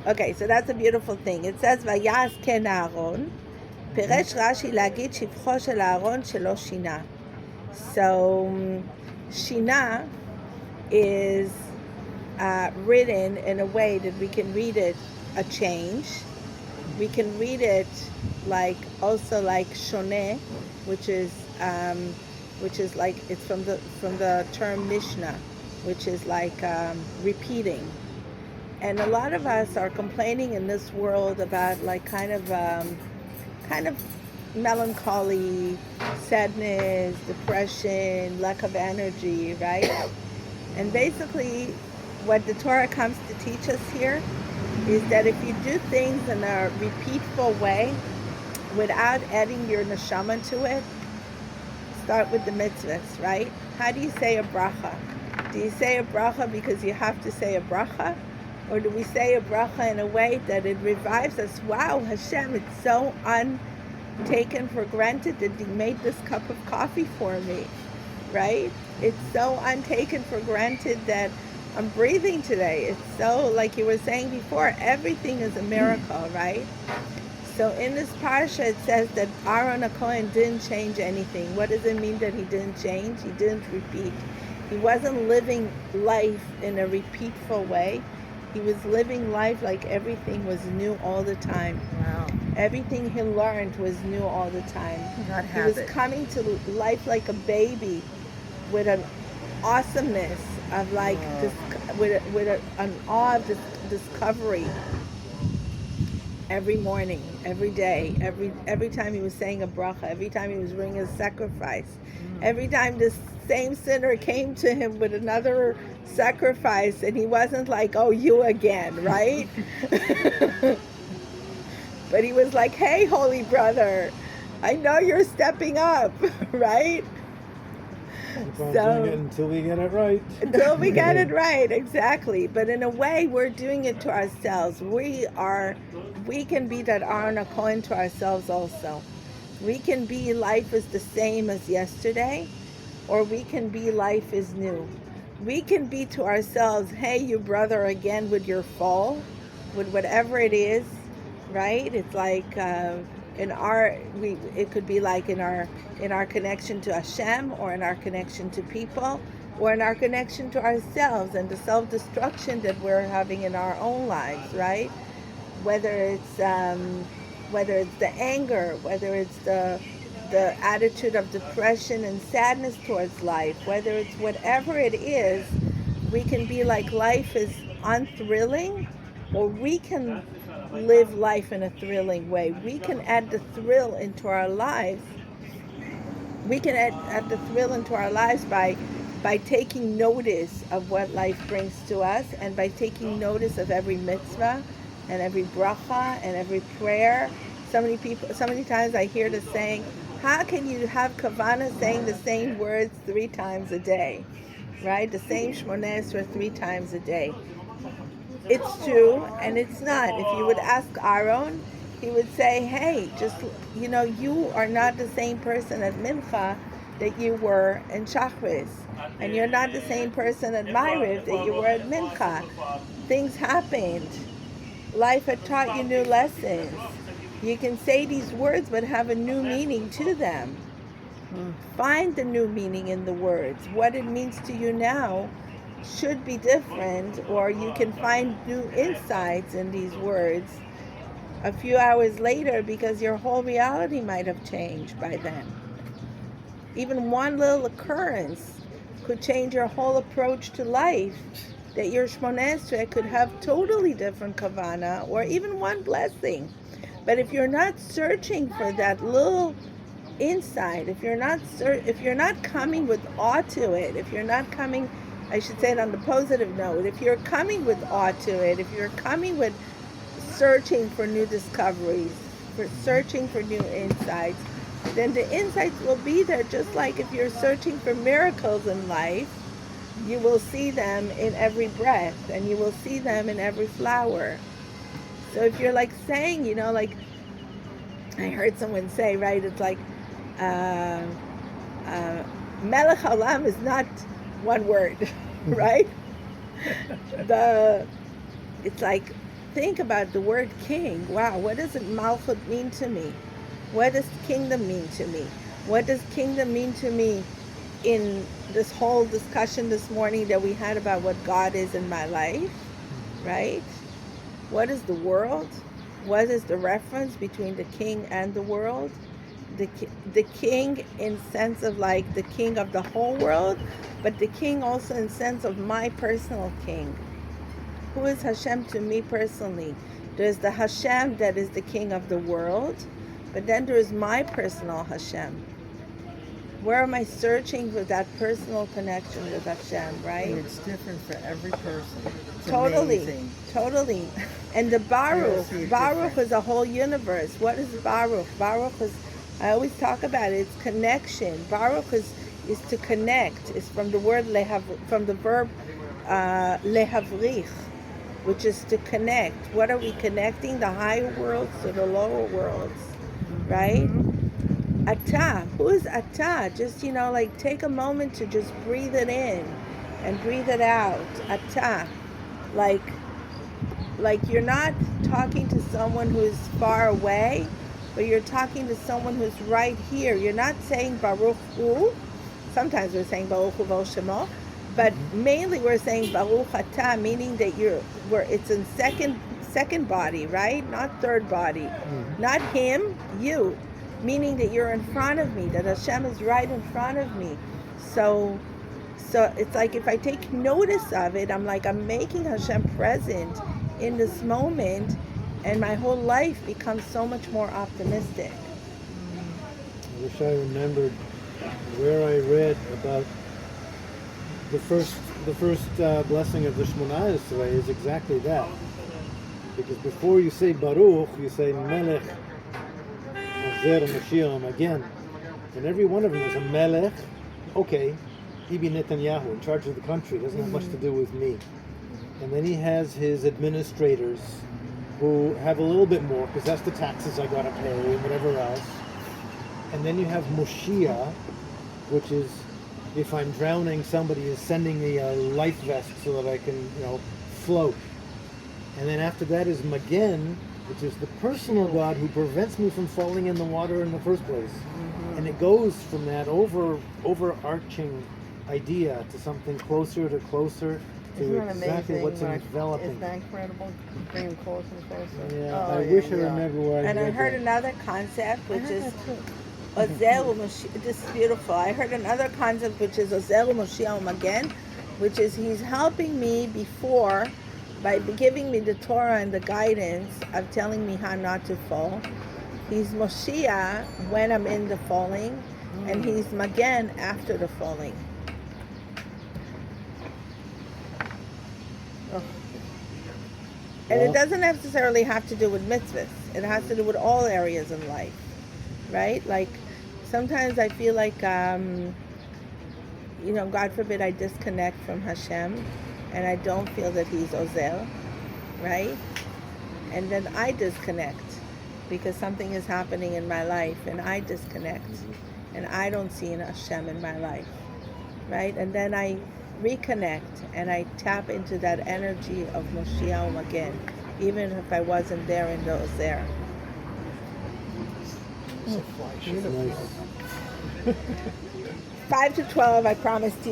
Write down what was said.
Okay, so that's a beautiful thing. It says, ויעש כן אהרון, פירש רש"י להגיד שבחו של אהרון שלא שינה. So, Shina is written in a way that we can read it a change. We can read it like also like shoneh, which is like it's from the term Mishnah, which is like repeating. And a lot of us are complaining in this world about like kind of melancholy, sadness, depression, lack of energy, right? And basically, what the Torah comes to teach us here is that if you do things in a repeatful way, without adding your neshama to it, start with the mitzvahs, right? How do you say a bracha? Do you say a bracha because you have to say a bracha? Or do we say a bracha in a way that it revives us? Wow, Hashem, it's so taken for granted that you made this cup of coffee for me, right? It's so untaken for granted that I'm breathing today. It's so, like you were saying before, everything is a miracle, right? So in this parsha it says that Aaron HaKohen didn't change anything. What does it mean that he didn't change? He didn't repeat. He wasn't living life in a repeatful way. He was living life like everything was new all the time. Wow. Everything he learned was new all the time. He was coming to life like a baby with an awesomeness of like an awe of discovery every morning, every day, every time he was saying a bracha, every time he was bringing a sacrifice, every time this same sinner came to him with another sacrifice, and he wasn't like, oh, you again, right? But he was like, hey, holy brother, I know you're stepping up, right? So, until we get it right. Until we get it right, exactly. But in a way, we're doing it to ourselves. We can be that Aaron HaKohen to ourselves also. We can be life is the same as yesterday, or we can be life is new. We can be to ourselves, hey, you brother, again with your fall, with whatever it is, right? It's like it could be like in our connection to Hashem, or in our connection to people, or in our connection to ourselves and the self-destruction that we're having in our own lives, right? Whether it's the anger, whether it's the attitude of depression and sadness towards life, whether it's whatever it is, we can be like life is unthrilling, or we can live life in a thrilling way. We can add the thrill into our lives. We can add the thrill into our lives by taking notice of what life brings to us, and by taking notice of every mitzvah and every bracha and every prayer. So many times I hear the saying, how can you have kavanah saying the same words 3 times a day, right? The same Shmoneh Esrei 3 times a day. It's true, and it's not. If you would ask Aaron, he would say, hey, just, you are not the same person at Mincha that you were in Shachris. And you're not the same person at Ma'ariv that you were at Mincha. Things happened. Life had taught you new lessons. You can say these words but have a new meaning to them. Find the new meaning in the words. What it means to you now should be different, or you can find new insights in these words a few hours later, because your whole reality might have changed by then. Even one little occurrence could change your whole approach to life, that your Shmoneh Esrei could have totally different kavanah, or even one blessing. But if you're not searching for that little insight, if you're not coming with awe to it, if you're not coming, I should say it on the positive note, if you're coming with awe to it, if you're coming with searching for new discoveries, for searching for new insights, then the insights will be there. Just like if you're searching for miracles in life, you will see them in every breath, and you will see them in every flower. So if you're like saying, like I heard someone say, right, it's like Melech Haolam is not one word, right? It's like think about the word king, wow, what does it Malchut mean to me? What does kingdom mean to me? What does kingdom mean to me in this whole discussion this morning that we had about what God is in my life, right? What is the world? What is the reference between the king and the world? The king in sense of like the king of the whole world, but the king also in sense of my personal king. Who is Hashem to me personally? There's the Hashem that is the king of the world, but then there is my personal Hashem. Where am I searching for that personal connection with Hashem, right? And it's different for every person. It's Totally, amazing. totally. And the Baruch, see it Baruch different. is a whole universe. What is Baruch? Baruch is, I always talk about it, it's connection. Baruch is to connect. It's from the word lehav, from the verb lehavrich, which is to connect. What are we connecting? The higher worlds to the lower worlds, right? Ata, who is Ata? Just, like take a moment to just breathe it in and breathe it out. Ata. Like you're not talking to someone who's far away, but you're talking to someone who's right here. You're not saying Baruch Hu. Sometimes we're saying Baruch Hu Vol Shemo, but mainly we're saying Baruch Ata, meaning that it's in second body, right? Not third body. Not him, you. Meaning that you're in front of me, that Hashem is right in front of me. So it's like if I take notice of it, I'm making Hashem present in this moment, and my whole life becomes so much more optimistic. I wish I remembered where I read about the first blessing of the Shemona Esrei is exactly that. Because before you say Baruch, you say Melech, Azer, Mashiach, again. And every one of them is a Melech. Okay, Bibi Netanyahu, in charge of the country, doesn't have much to do with me. And then he has his administrators who have a little bit more, because that's the taxes I gotta pay and whatever else. And then you have Moshiach, which is, if I'm drowning, somebody is sending me a life vest so that I can, float. And then after that is Magen, which is the personal God who prevents me from falling in the water in the first place. And it goes from that overarching idea to something closer to Isn't that exactly amazing? what's enveloping. Isn't that incredible? Being closer and closer. Yeah, Oh, I wish I remember where I And I read heard that. another concept, which is too. Ozel Moshiach. This is beautiful. I heard another concept, which is Ozel Moshiach again, which is he's helping me before by giving me the Torah and the guidance of telling me how not to fall. He's Moshiach when I'm in the falling, and he's Magen after the falling. And it doesn't necessarily have to do with mitzvahs. It has to do with all areas in life, right? Like sometimes I feel like, God forbid I disconnect from Hashem and I don't feel that he's Ozel, right? And then I disconnect because something is happening in my life and I disconnect and I don't see an Hashem in my life, right? And then I reconnect and I tap into that energy of Moshiach again, even if I wasn't there in the Ozer. Nice. 5 to 12, I promised you.